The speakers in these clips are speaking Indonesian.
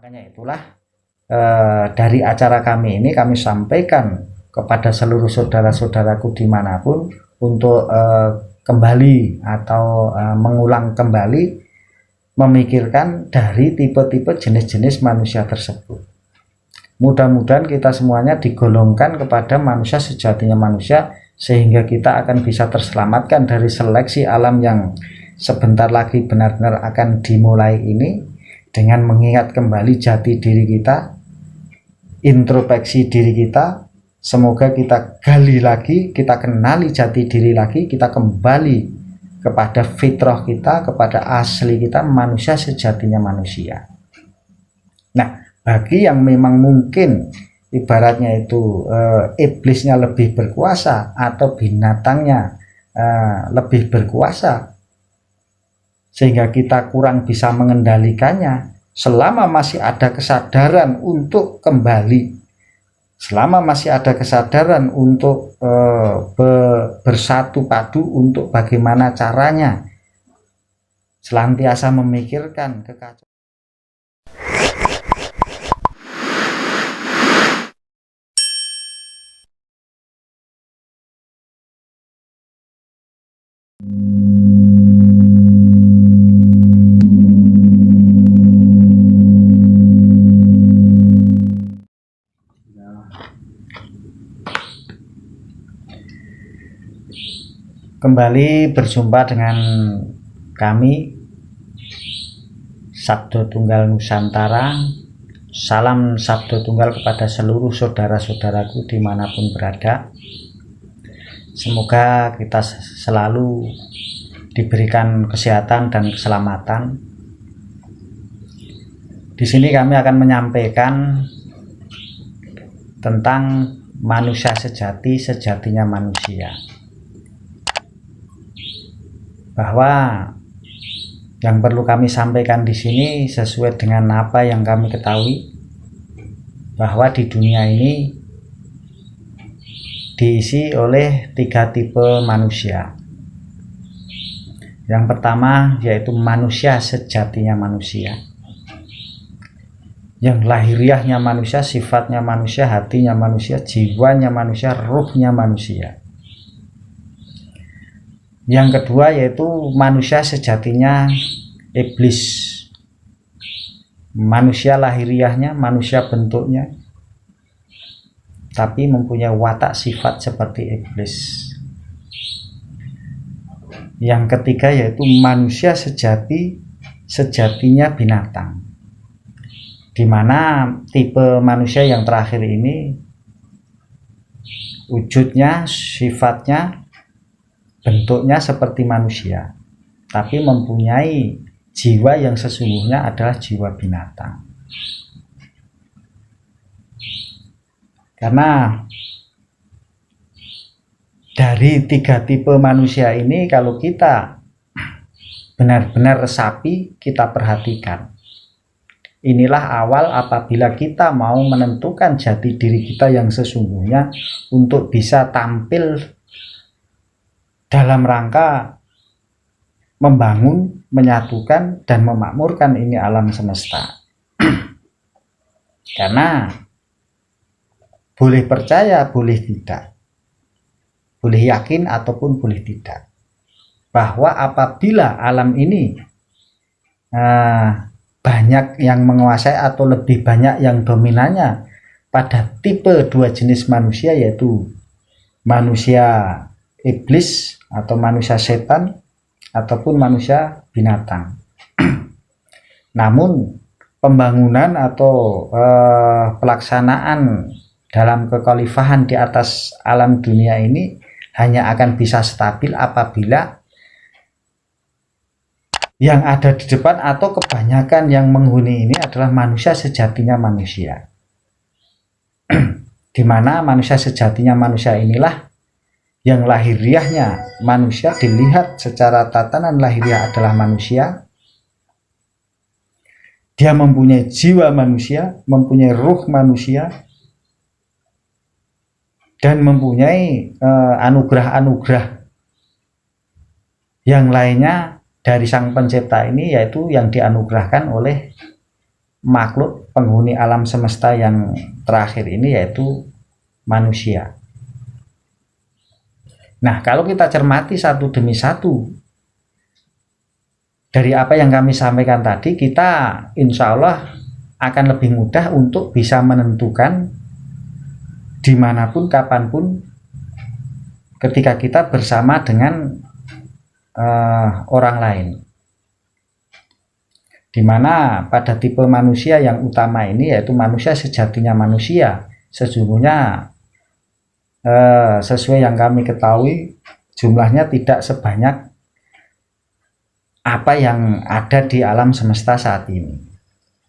Makanya itulah dari acara kami ini kami sampaikan kepada seluruh saudara-saudaraku dimanapun untuk kembali atau mengulang kembali memikirkan dari tipe-tipe jenis-jenis manusia tersebut. Mudah-mudahan kita semuanya digolongkan kepada manusia sejatinya manusia, sehingga kita akan bisa terselamatkan dari seleksi alam yang sebentar lagi benar-benar akan dimulai ini, dengan mengingat kembali jati diri kita, introspeksi diri kita. Semoga kita gali lagi, kita kenali jati diri lagi, kita kembali kepada fitrah kita, kepada asli kita, manusia sejatinya manusia. Nah, bagi yang memang mungkin ibaratnya itu iblisnya lebih berkuasa atau binatangnya lebih berkuasa, sehingga kita kurang bisa mengendalikannya, selama masih ada kesadaran untuk kembali, selama masih ada kesadaran untuk bersatu padu untuk bagaimana caranya, senantiasa memikirkan kekacauan. Kembali berjumpa dengan kami Sabdo Tunggal Nusantara. Salam Sabdo Tunggal kepada seluruh saudara-saudaraku dimanapun berada. Semoga kita selalu diberikan kesehatan dan keselamatan. Di sini kami akan menyampaikan tentang manusia sejati, sejatinya manusia. Bahwa yang perlu kami sampaikan di sini sesuai dengan apa yang kami ketahui, bahwa di dunia ini diisi oleh 3 tipe manusia. Yang pertama yaitu manusia sejatinya manusia, yang lahiriahnya manusia, sifatnya manusia, hatinya manusia, jiwanya manusia, ruhnya manusia. Yang kedua yaitu manusia sejatinya iblis, manusia lahiriahnya, manusia bentuknya, tapi mempunyai watak sifat seperti iblis. Yang ketiga yaitu manusia sejati, sejatinya binatang, dimana tipe manusia yang terakhir ini wujudnya, sifatnya, bentuknya seperti manusia, tapi mempunyai jiwa yang sesungguhnya adalah jiwa binatang. Karena dari 3 tipe manusia ini, kalau kita benar-benar resapi, kita perhatikan, inilah awal apabila kita mau menentukan jati diri kita yang sesungguhnya untuk bisa tampil dalam rangka membangun, menyatukan, dan memakmurkan ini alam semesta. Karena boleh percaya, boleh tidak, boleh yakin ataupun boleh tidak, bahwa apabila alam ini banyak yang menguasai atau lebih banyak yang dominannya pada tipe 2 jenis manusia, yaitu manusia iblis atau manusia setan ataupun manusia binatang. Namun pembangunan atau pelaksanaan dalam kekhalifahan di atas alam dunia ini hanya akan bisa stabil apabila yang ada di depan atau kebanyakan yang menghuni ini adalah manusia sejatinya manusia. Di mana manusia sejatinya manusia inilah yang lahiriahnya manusia, dilihat secara tatanan lahiriah adalah manusia. Dia mempunyai jiwa manusia, mempunyai ruh manusia, dan mempunyai anugerah-anugerah yang lainnya dari Sang Pencipta ini, yaitu yang dianugerahkan oleh makhluk penghuni alam semesta yang terakhir ini, yaitu manusia. Nah, kalau kita cermati satu demi satu dari apa yang kami sampaikan tadi, kita insya Allah akan lebih mudah untuk bisa menentukan dimanapun, kapanpun, ketika kita bersama dengan orang lain. Dimana pada tipe manusia yang utama ini, yaitu manusia sejatinya manusia, sesungguhnya sesuai yang kami ketahui jumlahnya tidak sebanyak apa yang ada di alam semesta saat ini.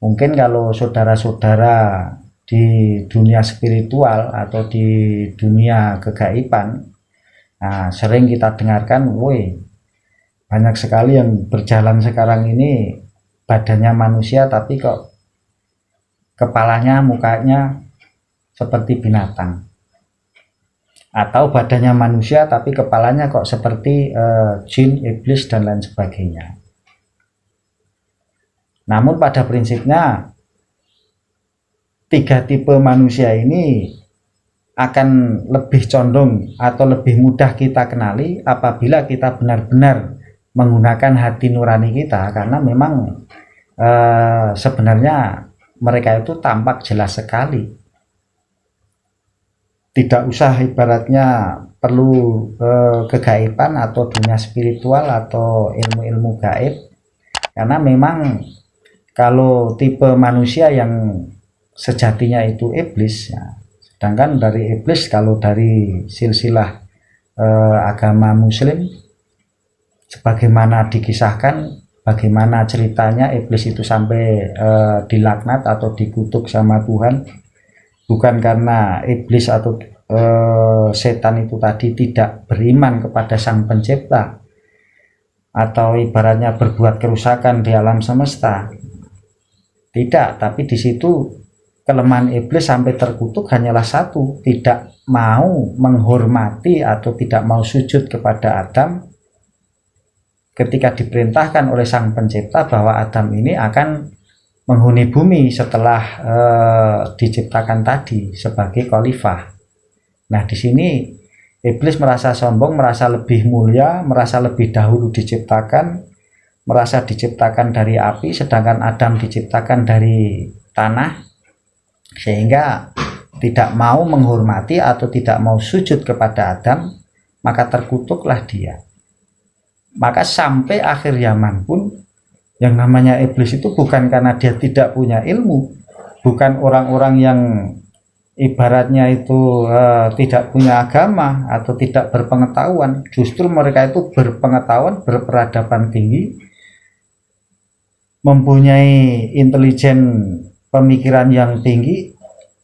Mungkin kalau saudara-saudara di dunia spiritual atau di dunia kegaiban, nah, sering kita dengarkan, woi, banyak sekali yang berjalan sekarang ini badannya manusia tapi kok kepalanya, mukanya seperti binatang, atau badannya manusia tapi kepalanya kok seperti jin, iblis, dan lain sebagainya. Namun pada prinsipnya tiga tipe manusia ini akan lebih condong atau lebih mudah kita kenali apabila kita benar-benar menggunakan hati nurani kita, karena memang sebenarnya mereka itu tampak jelas sekali. Tidak usah ibaratnya perlu kegaiban atau dunia spiritual atau ilmu-ilmu gaib, karena memang kalau tipe manusia yang sejatinya itu iblis, ya, sedangkan dari iblis, kalau dari silsilah agama muslim, sebagaimana dikisahkan bagaimana ceritanya iblis itu sampai dilaknat atau dikutuk sama Tuhan, bukan karena iblis atau setan itu tadi tidak beriman kepada Sang Pencipta atau ibaratnya berbuat kerusakan di alam semesta, tidak, tapi di situ kelemahan iblis sampai terkutuk hanyalah satu, tidak mau menghormati atau tidak mau sujud kepada Adam ketika diperintahkan oleh Sang Pencipta bahwa Adam ini akan menghuni bumi setelah diciptakan tadi sebagai khalifah. Nah, di sini iblis merasa sombong, merasa lebih mulia, merasa lebih dahulu diciptakan, merasa diciptakan dari api, sedangkan Adam diciptakan dari tanah, sehingga tidak mau menghormati atau tidak mau sujud kepada Adam, maka terkutuklah dia. Maka sampai akhir zaman pun yang namanya iblis itu bukan karena dia tidak punya ilmu, bukan orang-orang yang ibaratnya itu tidak punya agama atau tidak berpengetahuan, justru mereka itu berpengetahuan, berperadaban tinggi, mempunyai intelijen pemikiran yang tinggi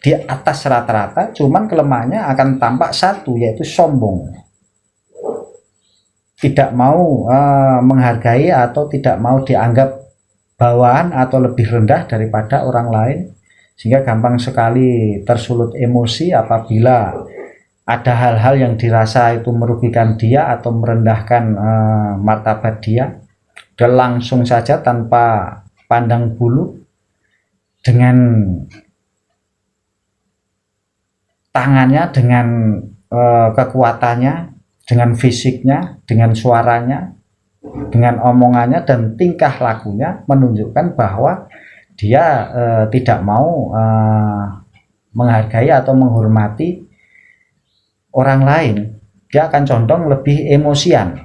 di atas rata-rata, cuman kelemahannya akan tampak satu, yaitu sombong, tidak mau menghargai atau tidak mau dianggap bawahan atau lebih rendah daripada orang lain, sehingga gampang sekali tersulut emosi apabila ada hal-hal yang dirasa itu merugikan dia atau merendahkan martabat dia. Dia langsung saja tanpa pandang bulu, dengan tangannya, dengan kekuatannya, dengan fisiknya, dengan suaranya, dengan omongannya dan tingkah lakunya menunjukkan bahwa dia tidak mau menghargai atau menghormati orang lain. Dia akan condong lebih emosian.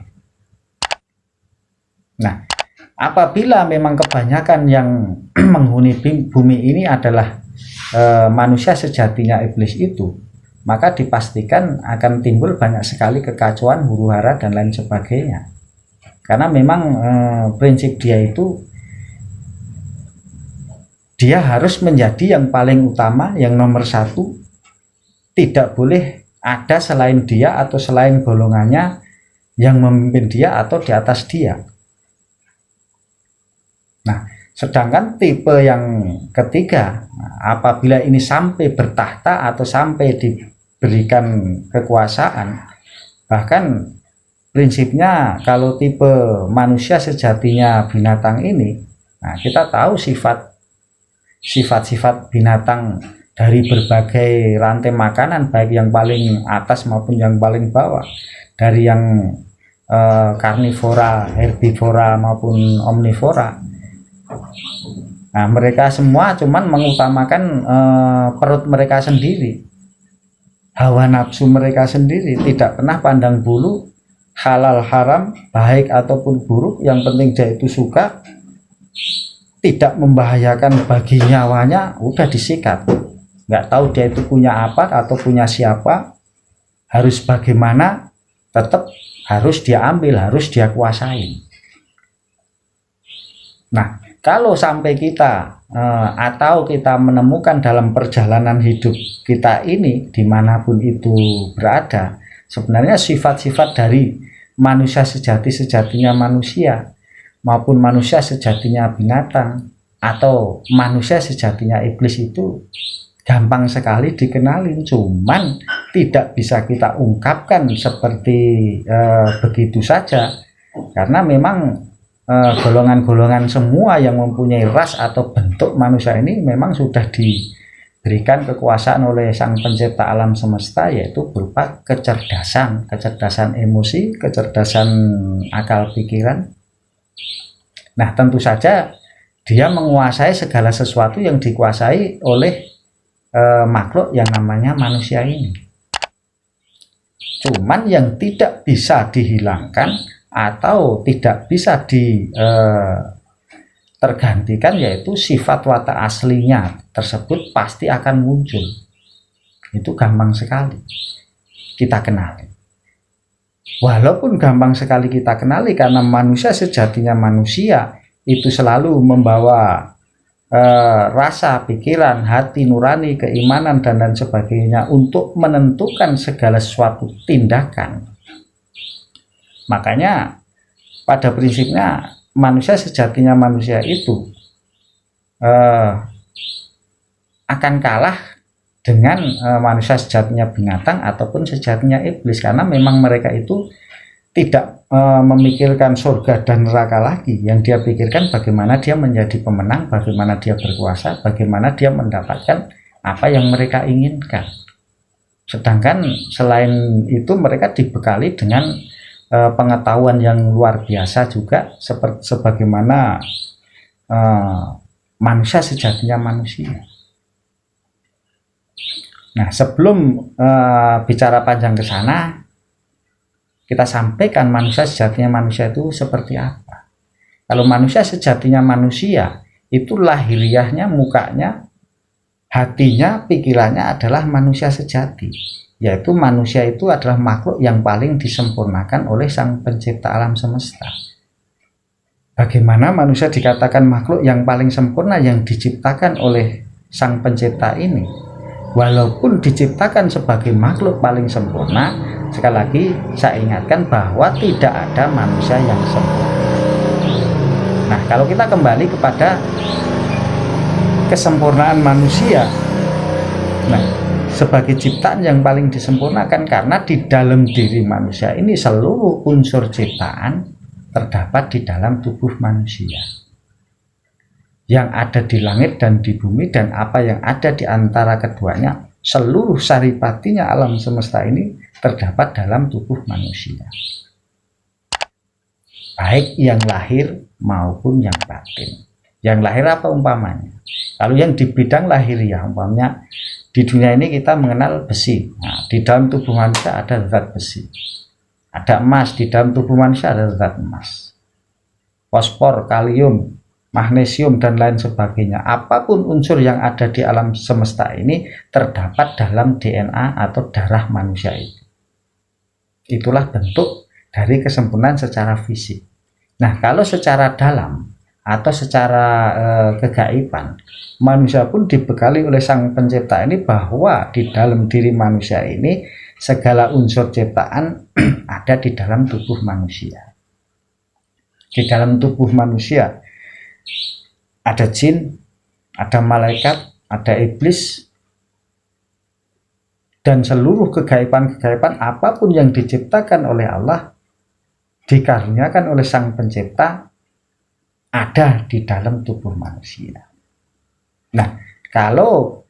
Nah, apabila memang kebanyakan yang menghuni bumi ini adalah manusia sejatinya iblis itu, maka dipastikan akan timbul banyak sekali kekacauan, huru-hara, dan lain sebagainya. Karena memang prinsip dia itu, dia harus menjadi yang paling utama, yang nomor satu. Tidak boleh ada selain dia atau selain golongannya yang memimpin dia atau di atas dia. Nah, sedangkan tipe yang ketiga, apabila ini sampai bertahta atau sampai diberikan kekuasaan, bahkan prinsipnya kalau tipe manusia sejatinya binatang ini, nah kita tahu sifat sifat-sifat binatang dari berbagai rantai makanan, baik yang paling atas maupun yang paling bawah, dari yang karnivora, herbivora maupun omnivora. Nah, mereka semua cuman mengutamakan perut mereka sendiri, hawa nafsu mereka sendiri, tidak pernah pandang bulu halal haram, baik ataupun buruk, yang penting dia itu suka, tidak membahayakan bagi nyawanya, udah disikat. Nggak tahu dia itu punya apa atau punya siapa, harus bagaimana, tetap harus dia ambil, harus dia kuasain. Nah, kalau sampai kita atau kita menemukan dalam perjalanan hidup kita ini, dimanapun itu berada, sebenarnya sifat-sifat dari manusia sejatinya manusia, maupun manusia sejatinya binatang, atau manusia sejatinya iblis itu gampang sekali dikenalin, cuman tidak bisa kita ungkapkan seperti begitu saja, karena memang golongan-golongan semua yang mempunyai ras atau bentuk manusia ini memang sudah diberikan kekuasaan oleh Sang Pencipta alam semesta, yaitu berupa kecerdasan emosi, kecerdasan akal pikiran. Nah, tentu saja dia menguasai segala sesuatu yang dikuasai oleh makhluk yang namanya manusia ini. Cuman yang tidak bisa dihilangkan atau tidak bisa tergantikan, yaitu sifat watak aslinya tersebut pasti akan muncul. Itu gampang sekali kita kenali. Walaupun gampang sekali kita kenali, karena manusia sejatinya manusia itu selalu membawa rasa, pikiran, hati nurani, keimanan, dan lain sebagainya untuk menentukan segala sesuatu tindakan. Makanya pada prinsipnya manusia sejatinya manusia itu akan kalah dengan manusia sejatinya binatang ataupun sejatinya iblis, karena memang mereka itu tidak memikirkan surga dan neraka lagi. Yang dia pikirkan bagaimana dia menjadi pemenang, bagaimana dia berkuasa, bagaimana dia mendapatkan apa yang mereka inginkan. Sedangkan selain itu mereka dibekali dengan pengetahuan yang luar biasa juga, sebagaimana manusia sejatinya manusia. Nah, sebelum bicara panjang ke sana, kita sampaikan manusia sejatinya manusia itu seperti apa. Kalau manusia sejatinya manusia, itu lahiriahnya, mukanya, hatinya, pikirannya adalah manusia sejati, yaitu manusia itu adalah makhluk yang paling disempurnakan oleh Sang Pencipta alam semesta. Bagaimana manusia dikatakan makhluk yang paling sempurna yang diciptakan oleh Sang Pencipta ini? Walaupun diciptakan sebagai makhluk paling sempurna, sekali lagi saya ingatkan bahwa tidak ada manusia yang sempurna. Nah, kalau kita kembali kepada kesempurnaan manusia, nah, sebagai ciptaan yang paling disempurnakan, karena di dalam diri manusia ini seluruh unsur ciptaan terdapat di dalam tubuh manusia. Yang ada di langit dan di bumi dan apa yang ada di antara keduanya, seluruh saripatinya alam semesta ini terdapat dalam tubuh manusia, baik yang lahir maupun yang batin. Yang lahir apa umpamanya? Kalau yang di bidang lahiriah, umpamanya di dunia ini kita mengenal besi. Nah, di dalam tubuh manusia ada zat besi. Ada emas, di dalam tubuh manusia ada zat emas. Fosfor, kalium, magnesium, dan lain sebagainya. Apapun unsur yang ada di alam semesta ini terdapat dalam DNA atau darah manusia itu. Itulah bentuk dari kesempurnaan secara fisik. Nah, kalau secara dalam atau secara kegaiban, manusia pun dibekali oleh Sang Pencipta ini bahwa di dalam diri manusia ini segala unsur ciptaan ada di dalam tubuh manusia. Di dalam tubuh manusia ada jin, ada malaikat, ada iblis, dan seluruh kegaiban-kegaiban apapun yang diciptakan oleh Allah, dikaruniakan oleh Sang Pencipta, ada di dalam tubuh manusia. Nah, kalau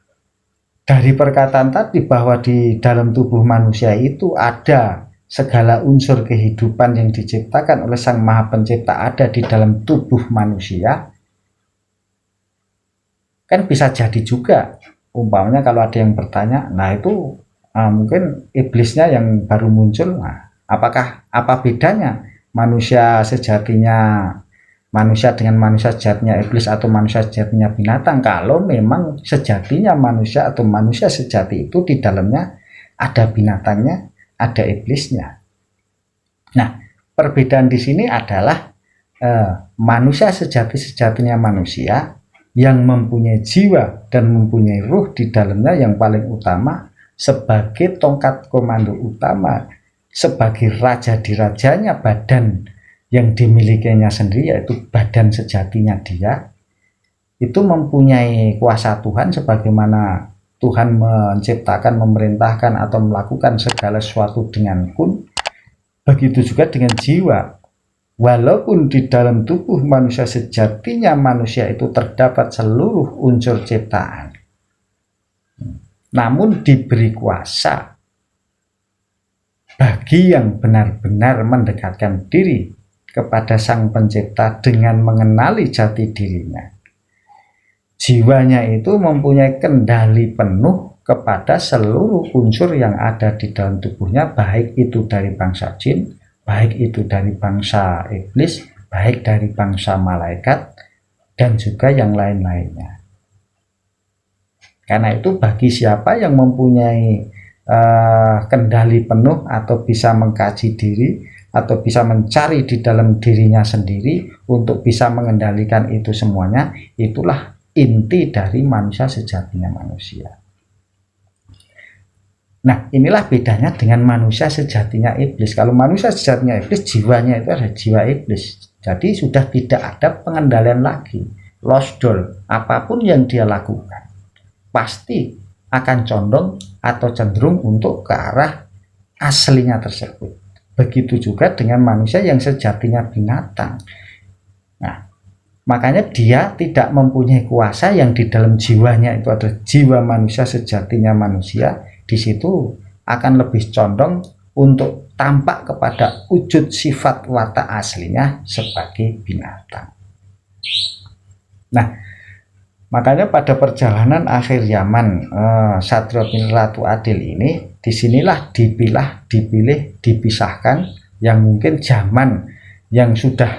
dari perkataan tadi bahwa di dalam tubuh manusia itu ada segala unsur kehidupan yang diciptakan oleh Sang Maha Pencipta ada di dalam tubuh manusia, kan bisa jadi juga umpamanya kalau ada yang bertanya, nah itu mungkin iblisnya yang baru muncul. Nah, apa bedanya manusia sejatinya manusia dengan manusia sejatinya iblis atau manusia sejatinya binatang, kalau memang sejatinya manusia atau manusia sejati itu di dalamnya ada binatangnya, ada iblisnya. Nah, perbedaan di sini adalah manusia sejatinya manusia yang mempunyai jiwa dan mempunyai ruh di dalamnya, yang paling utama sebagai tongkat komando utama, sebagai raja di rajanya badan yang dimilikinya sendiri, yaitu badan sejatinya dia, itu mempunyai kuasa Tuhan sebagaimana Tuhan menciptakan, memerintahkan atau melakukan segala sesuatu dengan kun. Begitu juga dengan jiwa. Walaupun di dalam tubuh manusia sejatinya manusia itu terdapat seluruh unsur ciptaan, namun diberi kuasa bagi yang benar-benar mendekatkan diri kepada Sang Pencipta dengan mengenali jati dirinya. Jiwanya itu mempunyai kendali penuh kepada seluruh unsur yang ada di dalam tubuhnya, baik itu dari bangsa jin, baik itu dari bangsa iblis, baik dari bangsa malaikat, dan juga yang lain-lainnya. Karena itu bagi siapa yang mempunyai kendali penuh atau bisa mengkaji diri atau bisa mencari di dalam dirinya sendiri untuk bisa mengendalikan itu semuanya, itulah inti dari manusia sejatinya manusia. Nah, inilah bedanya dengan manusia sejatinya iblis. Kalau manusia sejatinya iblis, jiwanya itu ada jiwa iblis. Jadi sudah tidak ada pengendalian lagi. Lost doll, apapun yang dia lakukan pasti akan condong atau cenderung untuk ke arah aslinya tersebut. Begitu juga dengan manusia yang sejatinya binatang. Nah, makanya dia tidak mempunyai kuasa yang di dalam jiwanya itu ada jiwa manusia sejatinya manusia. Di situ akan lebih condong untuk tampak kepada wujud sifat watak aslinya sebagai binatang. Nah, makanya pada perjalanan akhir zaman Satrio bin Ratu Adil ini, disinilah dipilih, dipisahkan yang mungkin zaman yang sudah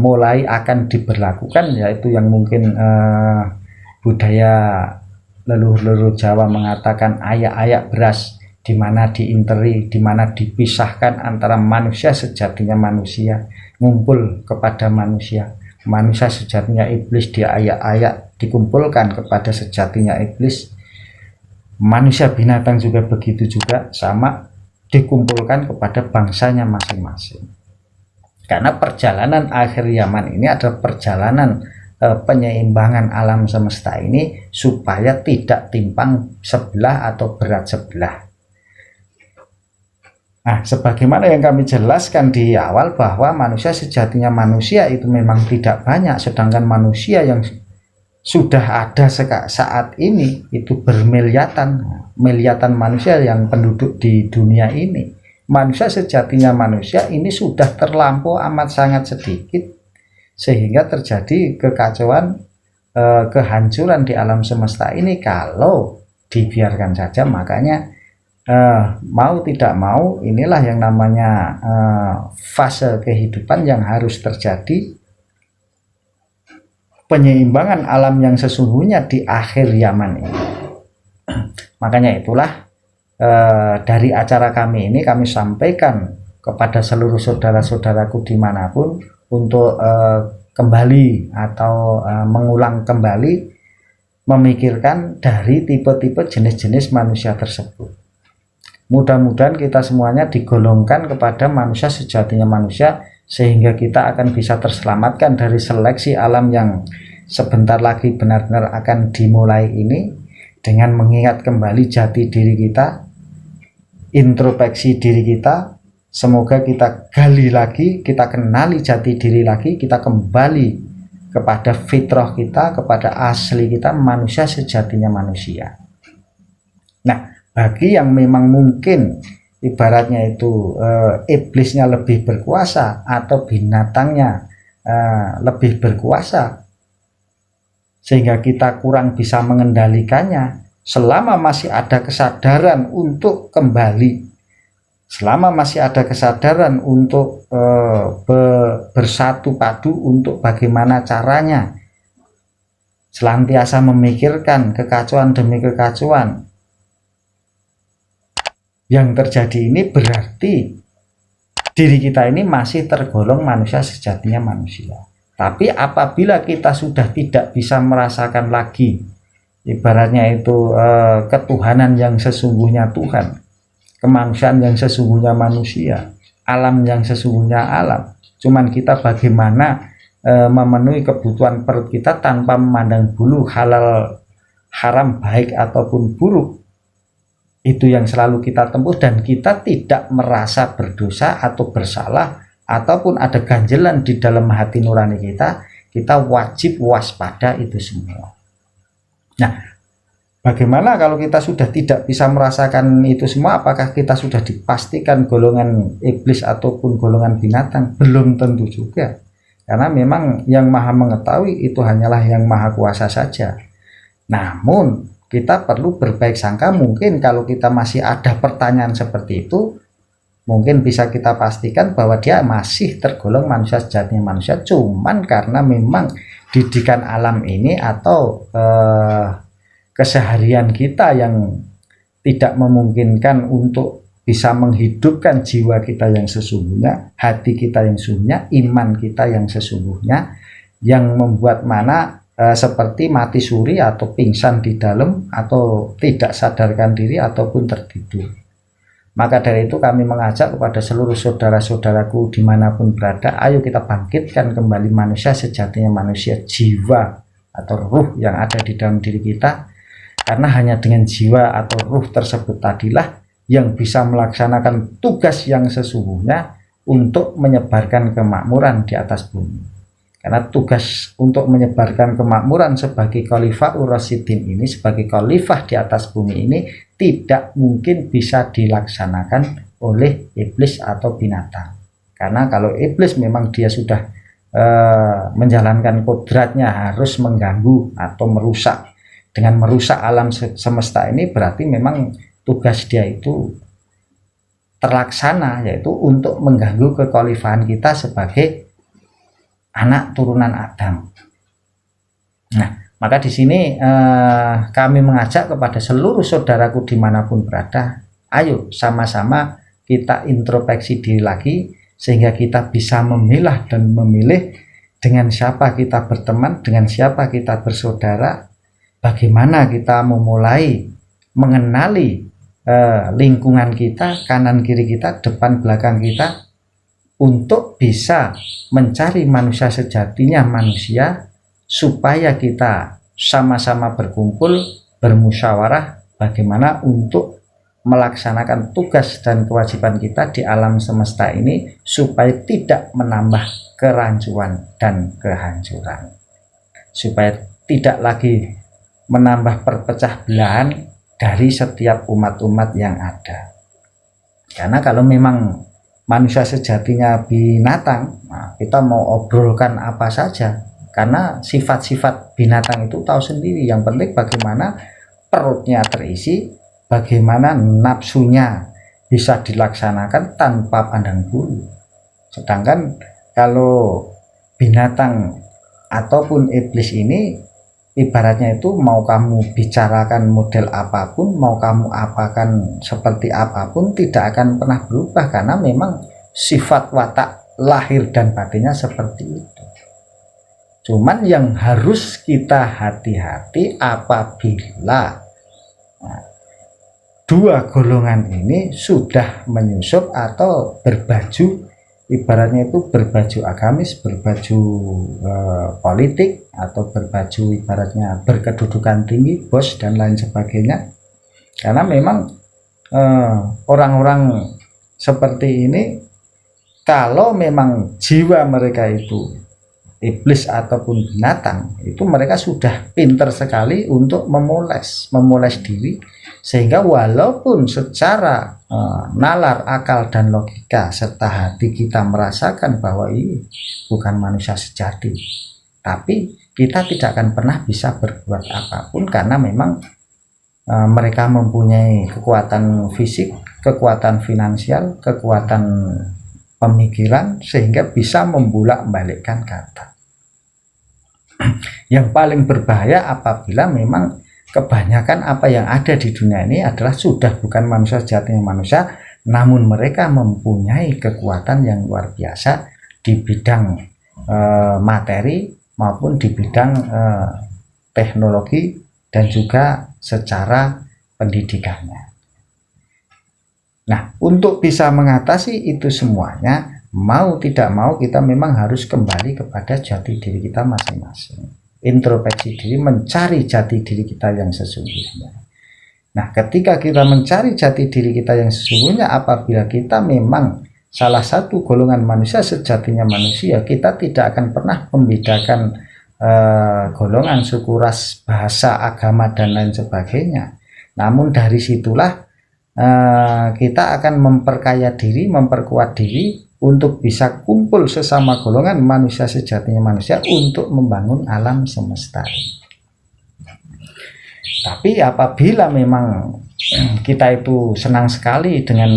mulai akan diberlakukan, yaitu yang mungkin budaya leluhur-leluhur Jawa mengatakan ayak-ayak beras, di mana diinteri, di mana dipisahkan antara manusia sejatinya manusia ngumpul kepada manusia sejatinya iblis, dia ayak-ayak dikumpulkan kepada sejatinya iblis. Manusia binatang juga begitu juga, sama dikumpulkan kepada bangsanya masing-masing. Karena perjalanan akhir zaman ini adalah perjalanan penyeimbangan alam semesta ini supaya tidak timpang sebelah atau berat sebelah. Nah, sebagaimana yang kami jelaskan di awal bahwa manusia sejatinya manusia itu memang tidak banyak, sedangkan manusia yang sudah ada saat ini itu miliatan manusia yang penduduk di dunia ini. Manusia sejatinya manusia ini sudah terlampau amat sangat sedikit, sehingga terjadi kekacauan, kehancuran di alam semesta ini kalau dibiarkan saja. Makanya mau tidak mau inilah yang namanya fase kehidupan yang harus terjadi, penyeimbangan alam yang sesungguhnya di akhir zaman ini. Makanya itulah dari acara kami ini kami sampaikan kepada seluruh saudara-saudaraku dimanapun untuk kembali atau mengulang kembali memikirkan dari tipe-tipe jenis-jenis manusia tersebut. Mudah-mudahan kita semuanya digolongkan kepada manusia sejatinya manusia, sehingga kita akan bisa terselamatkan dari seleksi alam yang sebentar lagi benar-benar akan dimulai ini, dengan mengingat kembali jati diri kita, introspeksi diri kita. Semoga kita gali lagi, kita kenali jati diri lagi, kita kembali kepada fitrah kita, kepada asli kita, manusia sejatinya manusia. Nah, bagi yang memang mungkin ibaratnya itu iblisnya lebih berkuasa atau binatangnya lebih berkuasa, sehingga kita kurang bisa mengendalikannya, selama masih ada kesadaran untuk kembali, selama masih ada kesadaran untuk bersatu padu untuk bagaimana caranya, senantiasa memikirkan kekacauan demi kekacauan yang terjadi ini, berarti diri kita ini masih tergolong manusia sejatinya manusia. Tapi apabila kita sudah tidak bisa merasakan lagi ibaratnya itu ketuhanan yang sesungguhnya Tuhan, kemanusiaan yang sesungguhnya manusia, alam yang sesungguhnya alam, cuman kita bagaimana memenuhi kebutuhan perut kita tanpa memandang bulu halal haram, baik ataupun buruk, itu yang selalu kita tempuh, dan kita tidak merasa berdosa atau bersalah ataupun ada ganjelan di dalam hati nurani kita, kita wajib waspada itu semua. Nah, bagaimana kalau kita sudah tidak bisa merasakan itu semua? Apakah kita sudah dipastikan golongan iblis ataupun golongan binatang? Belum tentu juga, karena memang yang maha mengetahui itu hanyalah yang maha kuasa saja. Namun kita perlu berbaik sangka, mungkin kalau kita masih ada pertanyaan seperti itu, mungkin bisa kita pastikan bahwa dia masih tergolong manusia sejatinya manusia, cuman karena memang didikan alam ini atau keseharian kita yang tidak memungkinkan untuk bisa menghidupkan jiwa kita yang sesungguhnya, hati kita yang sesungguhnya, iman kita yang sesungguhnya, yang membuat mana seperti mati suri atau pingsan di dalam, atau tidak sadarkan diri ataupun tertidur. Maka dari itu kami mengajak kepada seluruh saudara-saudaraku dimanapun berada, ayo kita bangkitkan kembali manusia sejatinya manusia, jiwa atau ruh yang ada di dalam diri kita, karena hanya dengan jiwa atau ruh tersebut tadilah yang bisa melaksanakan tugas yang sesungguhnya untuk menyebarkan kemakmuran di atas bumi. Karena tugas untuk menyebarkan kemakmuran sebagai Khalifah Ur-Rasyidin ini, sebagai khalifah di atas bumi ini, tidak mungkin bisa dilaksanakan oleh iblis atau binatang. Karena kalau iblis memang dia sudah menjalankan kodratnya harus mengganggu atau merusak. Dengan merusak alam semesta ini, berarti memang tugas dia itu terlaksana, yaitu untuk mengganggu kekhalifahan kita sebagai anak turunan Adam. Nah, maka di sini kami mengajak kepada seluruh saudaraku dimanapun berada, ayo sama-sama kita introspeksi diri lagi, sehingga kita bisa memilah dan memilih dengan siapa kita berteman, dengan siapa kita bersaudara, bagaimana kita memulai mengenali lingkungan kita, kanan kiri kita, depan belakang kita, untuk bisa mencari manusia sejatinya manusia, supaya kita sama-sama berkumpul, bermusyawarah bagaimana untuk melaksanakan tugas dan kewajiban kita di alam semesta ini, supaya tidak menambah kerancuan dan kehancuran, supaya tidak lagi menambah perpecah belahan dari setiap umat-umat yang ada. Karena kalau memang manusia sejatinya binatang, nah kita mau obrolkan apa saja, karena sifat-sifat binatang itu tahu sendiri, yang penting bagaimana perutnya terisi, bagaimana nafsunya bisa dilaksanakan tanpa pandang bulu. Sedangkan kalau binatang ataupun iblis ini, ibaratnya itu mau kamu bicarakan model apapun, mau kamu apakan seperti apapun, tidak akan pernah berubah, karena memang sifat watak lahir dan batinnya seperti itu. Cuman yang harus kita hati-hati apabila dua golongan ini sudah menyusup atau berbaju, ibaratnya itu berbaju agamis, berbaju politik, atau berbaju ibaratnya berkedudukan tinggi, bos dan lain sebagainya. Karena memang orang-orang seperti ini, kalau memang jiwa mereka itu iblis ataupun binatang, itu mereka sudah pinter sekali untuk memoles diri, sehingga walaupun secara nalar, akal dan logika serta hati kita merasakan bahwa ini bukan manusia sejati, tapi kita tidak akan pernah bisa berbuat apapun karena memang mereka mempunyai kekuatan fisik, kekuatan finansial, kekuatan pemikiran, sehingga bisa membolak-balikkan kata. Yang paling berbahaya apabila memang kebanyakan apa yang ada di dunia ini adalah sudah bukan manusia sejatinya manusia, namun mereka mempunyai kekuatan yang luar biasa di bidang materi maupun di bidang teknologi dan juga secara pendidikannya. Nah, untuk bisa mengatasi itu semuanya, mau tidak mau kita memang harus kembali kepada jati diri kita masing-masing. Introspeksi diri, mencari jati diri kita yang sesungguhnya. Nah, ketika kita mencari jati diri kita yang sesungguhnya, apabila kita memang salah satu golongan manusia sejatinya manusia, kita tidak akan pernah membedakan golongan, suku, ras, bahasa, agama, dan lain sebagainya. Namun dari situlah kita akan memperkaya diri, memperkuat diri untuk bisa kumpul sesama golongan manusia sejatinya manusia untuk membangun alam semesta. Tapi apabila memang kita itu senang sekali dengan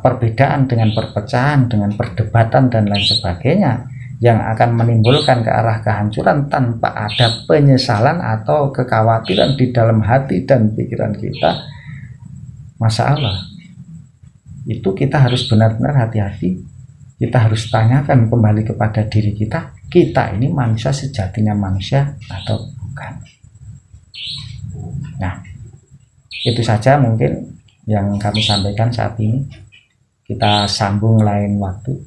perbedaan, dengan perpecahan, dengan perdebatan dan lain sebagainya yang akan menimbulkan ke arah kehancuran tanpa ada penyesalan atau kekhawatiran di dalam hati dan pikiran kita, masalah itu kita harus benar-benar hati-hati. Kita harus tanyakan kembali kepada diri kita, kita ini manusia sejatinya manusia atau bukan. Nah, itu saja mungkin yang kami sampaikan saat ini. Kita sambung lain waktu.